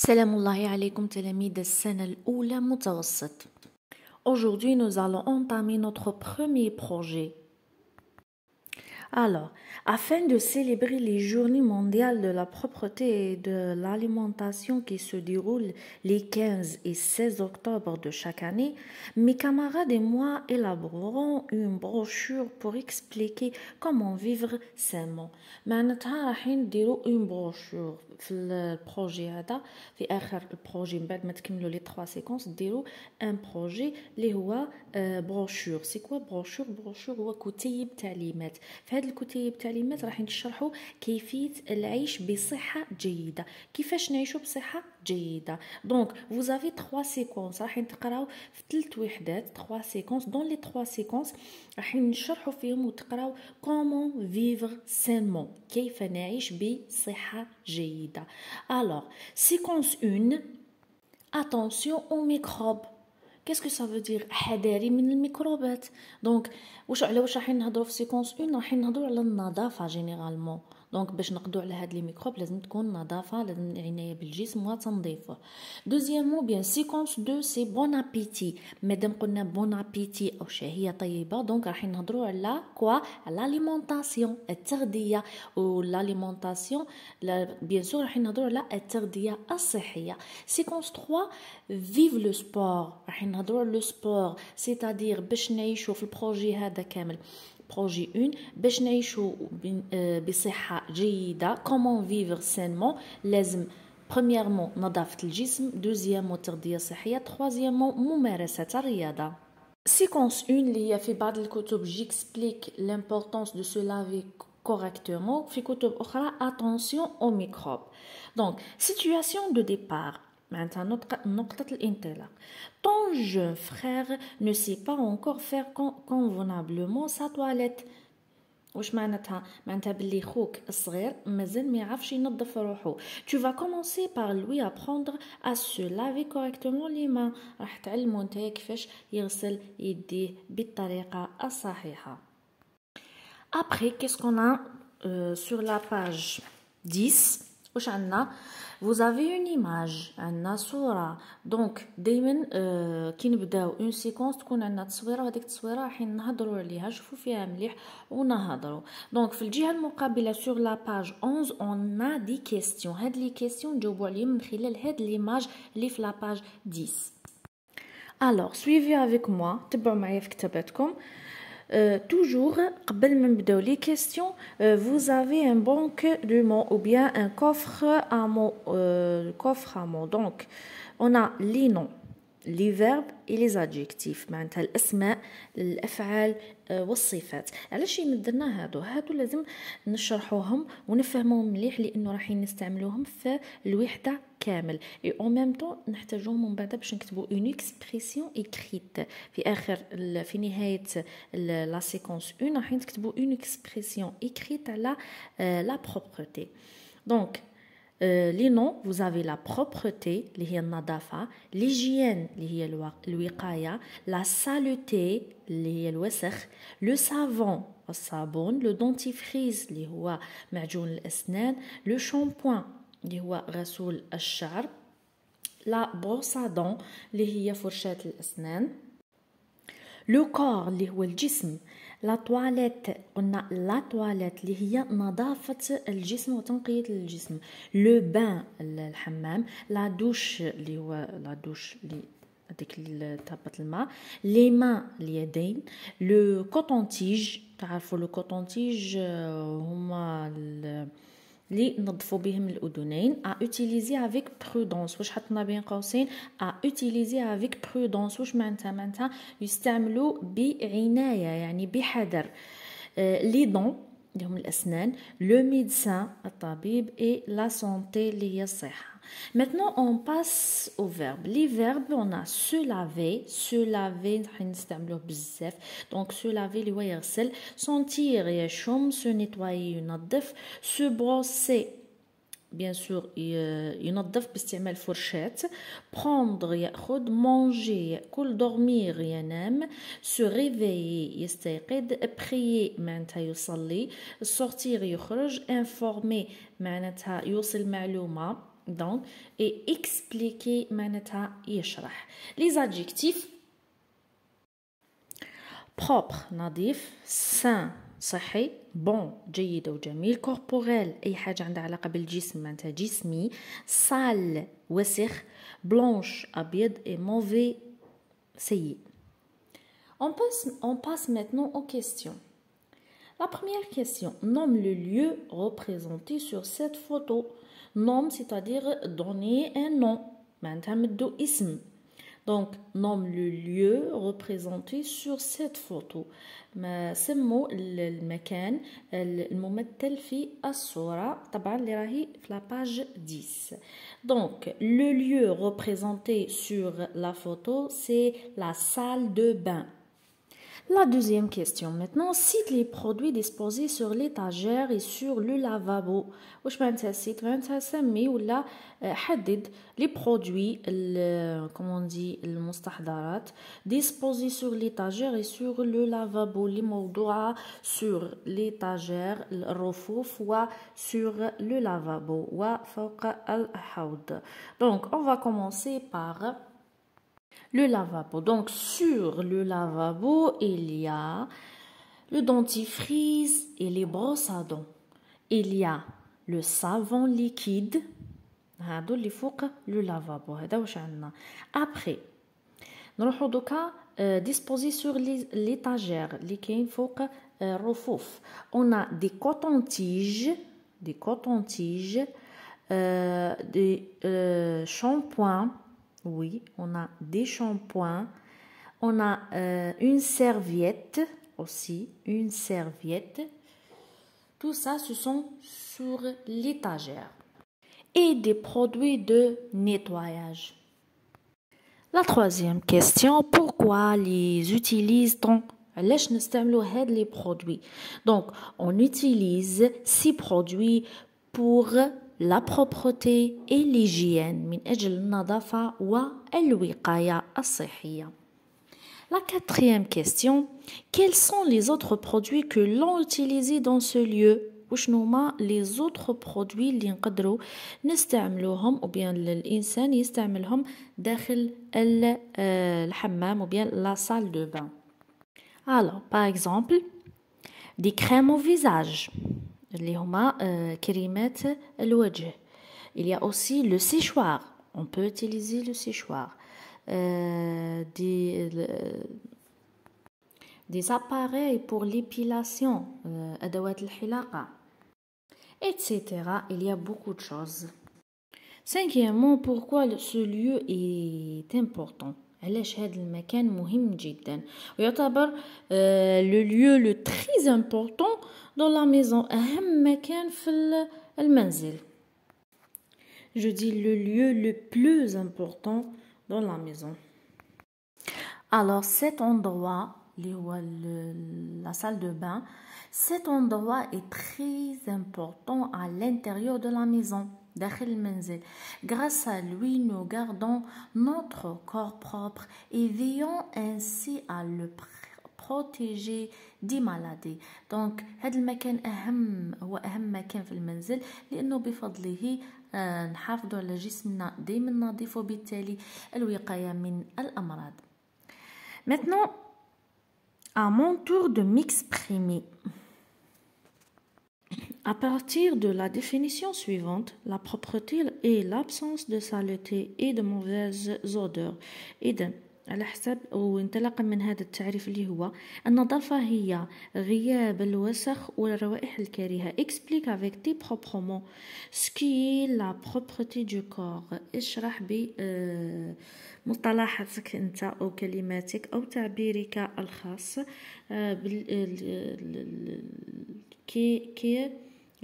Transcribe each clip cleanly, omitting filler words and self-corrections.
سلام الله عليكم تلاميذ السنة الأولى متوسط. Aujourd'hui, nous allons entamer notre premier projet. Alors, afin de célébrer les journées mondiales de la propreté et de l'alimentation qui se déroulent les 15 et 16 octobre de chaque année, mes camarades et moi élaborerons une brochure pour expliquer comment vivre sainement. معناتها راح نديرو une brochure في البروجي هذا. في آخر البروجي من بعد ما تكملوا لي 3 سيكونس ديرو ان بروجي اللي هو بروشور. سي كوا بروشور؟ بروشور هو كتيب تعليمات. في هذه الكتيب التعليمات راح نشرحوا كيفية العيش بصحة جيدة. كيفاش نعيشوا بصحة جيدة؟ دونك vous avez 3 séquences راح نتقراو في 3 وحدات 3 séquences. دون لي 3 séquences راح نشرحوا فيهم وتقراو comment vivre sainement، كيف نعيش بصحة جيدة. Alors, séquence 1, attention aux microbes. Qu'est-ce que ça veut dire؟ حذاري من الميكروبات. دونك واش راح نهضروا في سيكونس 1؟ راح نهضروا على النظافه جينيرالمون. دونك باش نقضوا على هاد لي ميكروب لازم تكون نظافه، لازم عنايه بالجسم وتنظيفه. دوزيامون بيان سيكونس 2 سي بون ابيتي. مادام قلنا بون ابيتي او شهيه طيبه، دونك راح نهضروا على كوا؟ على لاليمونطاسيون، التغذيه. والاليمونطاسيون بيان سور راح نهضروا على التغذيه الصحيه. سيكونس 3 فيف لو سبور. راح نهضروا على لو سبور، سيتادير باش نعيشوا في البروجي هذا كامل. بروجي 1 باش نعيشوا بصحة جيدة. كومون فيفر سينمون؟ لازم بريميرمون نظافة الجسم، دوزيامون تغذية صحية، تروازيامون ممارسة الرياضة. سيكونس 1 اللي هي في بعض الكتب جيكسبليك لامبورطونس دو سو لافي correctement. في كتب أخرى attention aux microbes. Donc, situation de départ. معناتها نقطة الانطلاق. Ton jeune frère ne sait pas encore faire convenablement sa toilette. واش معناتها؟ معناتها باللي خوك الصغير مازال ما يعرفش ينظف روحو. Tu vas commencer par lui apprendre à se laver correctement les mains. راح تعلمو نتايا كيفاش يغسل يديه بالطريقة الصحيحة. Après, qu'est-ce qu'on a sur la page 10? واش عندنا؟ Vous avez une image، عندنا صورة. دونك دايما كي نبداو اون سيكونس تكون عندنا تصويره، وهذيك التصويره راح نهضروا عليها، شوفوا فيها مليح ونهضروا. دونك في الجهه المقابله سور لا باج 11 اون ا دي كيستيون. هاد لي كيستيون نجاوبوا عليهم من خلال هاد ليماج اللي في لا باج 10. alors suivez avec moi، تبعوا معايا في كتاباتكم. toujours قبل ما نبداو les questions vous avez un banque de mots ou bien un coffre à mots. Donc on a les noms، les verbes et les adjectifs. معناتها الاسماء، الافعال والصفات. علاش درنا هادو لازم نشرحوهم ونفهموهم مليح، لانه راح نستعملوهم في الوحده كامل. اي او ميم طون نحتاجوهم من بعد باش نكتبوا اون اكسبريسيون اكريت في نهايه لا سيكونس 1. راح نكتبوا اون اكسبريسيون اكريت على لا بروبرتي. دونك les noms, vous avez la propreté اللي هي النظافة، l'hygiène اللي هي الوقاية، la saleté اللي هي الوسخ، le savon الصابون، le dentifrice اللي هو معجون الأسنان، le shampoing اللي هو غسول الشعر، la brosse à dents اللي هي فرشاة الأسنان، لو كور اللي هو الجسم، لا تواليت قلنا لا تواليت اللي هي نظافة الجسم وتنقية الجسم، لو بان الحمام، لا دوش اللي هو لا دوش اللي هذيك اللي تهبط الماء، لي مان اليدين، لو كوتونتيج. تعرفوا لو كوتونتيج هما اللي نظفوا بهم الاذنين. ا اوتيليزي افيك برودونس. واش حطنا بين قوسين ا اوتيليزي افيك برودونس؟ واش معناتها يستعملوا بعنايه، يعني بحذر. لي دون اللي هم الاسنان، لو ميدسان الطبيب، اي لا سونتي اللي هي الصحه. Maintenant on passe aux verbes. Les verbes on a se laver راح نستعملوه بزاف. donc se laver اللي هو يغسل، sentir يشم، se nettoyer ينظف، se brosser bien sûr ينظف باستعمال فرشاة، prendre يأخذ، manger يأكل، dormir ينام، se réveiller يستيقظ، prier معناتها يصلي، sortir يخرج، informer معناتها يوصل معلومة، Donc, et expliquer معناتها يشرح. Les adjectifs propre نظيف sain صحي bon جيد وجميل corporel أي حاجة عندها علاقة بالجسم معناتها جسمي sale وسخ blanche أبيض et mauvais سيء. On passe maintenant aux questions. La première question, nomme le lieu représenté sur cette photo. Nomme, c'est-à-dire donner un nom. معناتها مدو اسم. Donc, nomme le lieu représenté sur cette photo. ما سموا المكان الممثل في الصورة طبعا اللي راهي في la page 10. Donc, le lieu représenté sur la photo, c'est la salle de bain. La deuxième question maintenant, cite les produits disposés sur l'étagère et sur le lavabo. واش معناتها cite معناتها سمي ولا حدد les produits comment on dit المستحضرات disposés sur l'étagère et sur le lavabo اللي موضوعة sur l'étagère الرفوف و sur le lavabo وفوق الحوض. Donc on va commencer par le lavabo. Donc, sur le lavabo, il y a le dentifrice et les brosses à dents. Il y a le savon liquide. هادو اللي فوق le lavabo. هذا واش عندنا. Après, نروحو دوكا disposé sur l'étagère اللي كاين فوق الرفوف. On a des cotons-tiges, des shampoings. Oui, on a des shampoings. On a une serviette aussi, une serviette. Tout ça, ce sont sur l'étagère. Et des produits de nettoyage. La troisième question, pourquoi les utilise-t-on? علاش نستعملوا هاد les produits? Donc, on utilise ces produits pour la propreté et l'hygiène من أجل النظافة والوقاية الصحية. La quatrième question, quels sont les autres produits que l'on utilise dans ce lieu? وشنو هما les autres produits اللي نقدروا نستعملوهم ou bien الإنسان يستعملهم داخل الحمام ou bien la salle de bain. Alors, par exemple, des crèmes au visage. اللي هما كريمات الوجه. Il y a aussi le séchoir. On peut utiliser le séchoir. Des appareils pour l'épilation, أدوات الحلاقة, etc. Il y a beaucoup de choses. Cinquièmement, pourquoi ce lieu est important? علاش هذا المكان مهم جدا ويعتبر le lieu le très important dans la maison. أهم مكان في المنزل. Je dis le lieu le plus important dans la maison. Alors cet endroit, la salle de bain, cet endroit est très important à l'intérieur de la maison. داخل المنزل. Grâce à lui, nous gardons notre corps propre et veillons ainsi à le protéger des maladies. Donc هذا المكان هو أهم مكان في المنزل لأنه بفضله نحافظ على جسمنا دائما نظيف وبالتالي الوقاية من الأمراض. Maintenant, à mon tour de m'exprimer. À partir de la définition suivante, la propreté est l'absence de saleté et de mauvaises odeurs. إذن على حسب وانطلاقا من هذا التعريف اللي هو النظافة هي غياب الوسخ والروائح الكريهة. Explique avec tes propres mots ce qui est la propreté du corps. اشرح بمصطلحاتك انت أو كلماتك أو تعبيرك الخاص كي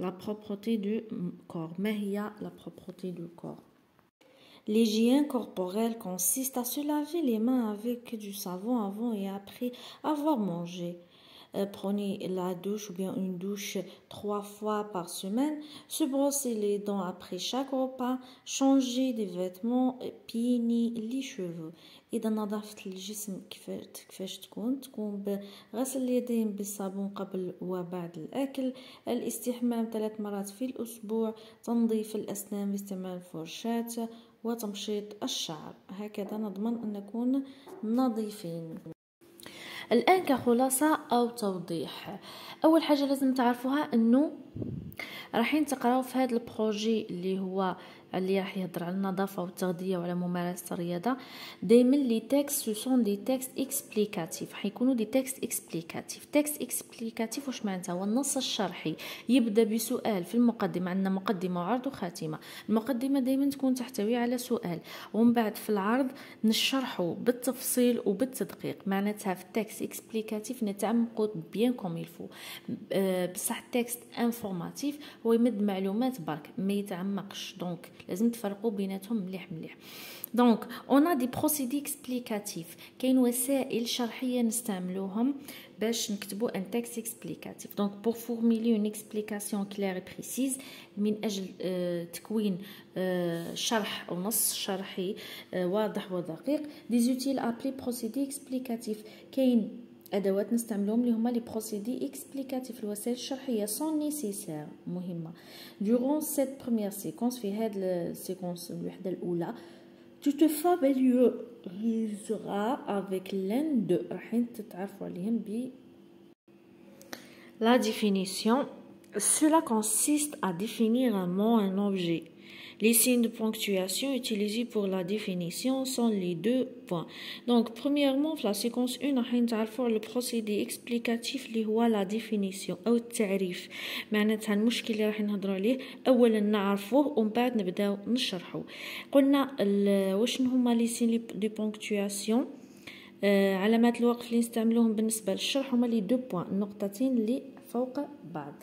la propreté du corps. ما هي la propreté du corps? L'hygiène corporelle consiste à se laver les mains avec du savon avant et après avoir mangé. prenez la douche ou bien une douche 3 fois par semaine, se brosser les dents après chaque repas, changer des vêtements, peigner les cheveux. إذا نظافة الجسم كيفاش تكون بغسل اليدين بالصابون قبل وبعد الأكل، الاستحمام 3 مرات في الأسبوع، تنظيف الأسنان باستعمال فرشاة، وتمشيط الشعر. هكذا نضمن أن نكون نظيفين. الآن كخلاصة أو توضيح، أول حاجة لازم تعرفوها أنه راحين تقراو في هذا البروجي اللي راح يهضر على النظافه والتغذيه وعلى ممارسه الرياضه. دائما لي تيكست سو سون دي تيكست اكسبليكاتيف، حيكونوا دي تيكست اكسبليكاتيف. تيكست اكسبليكاتيف واش معناتها؟ هو النص الشرحي يبدا بسؤال في المقدمه، عندنا مقدمه وعرض وخاتمه. المقدمه دائما تكون تحتوي على سؤال، ومن بعد في العرض نشرحه بالتفصيل وبالتدقيق. معناتها في التيكست اكسبليكاتيف نتعمقوا بيان كوم يلفو، بصح التيكست انفورماتيف هو يمد معلومات برك ما يتعمقش، دونك لازم تفرقوا بيناتهم مليح مليح. دونك اون ا دي بروسيدي اكسبليكاتيف، كاين وسائل شرحيه نستعملوهم باش نكتبوا ان تيكست اكسبليكاتيف. دونك بور فورميلي اون اكسبليكاسيون كلير اي بريسيز، من اجل تكوين شرح او نص شرحي واضح ودقيق. دي زوتيل ابلي بروسيدي اكسبليكاتيف، كاين ادوات نستعملهم اللي هما لي بروسيدي اكسبليكاتيف، الوسائل الشرحيه سون نيسيسير مهمه. دورون سيت بروميير سيكونس، في هاد السيكونس الوحده الاولى tu te familiariseras avec l'un d'eux، راحين تتعرفوا عليهم ب la définition. Cela consiste à définir un mot, un objet. Les signes de ponctuation utilisés pour la définition sont les 2 points. Donc, premièrement, في la séquence 1 راح نتعرفوا على البروسيدي اكسبليكاتيف اللي هو لا ديفينيسيون او التعريف. معناتها المشكل اللي راح نهضروا عليه اولا نعرفوه ومن بعد نبداو نشرحوه. قلنا واش هما لي سين دي بونكتواسيون، علامات الوقف اللي نستعملوهم بالنسبه للشرح هما لي 2 بوين، النقطتين اللي فوق بعض.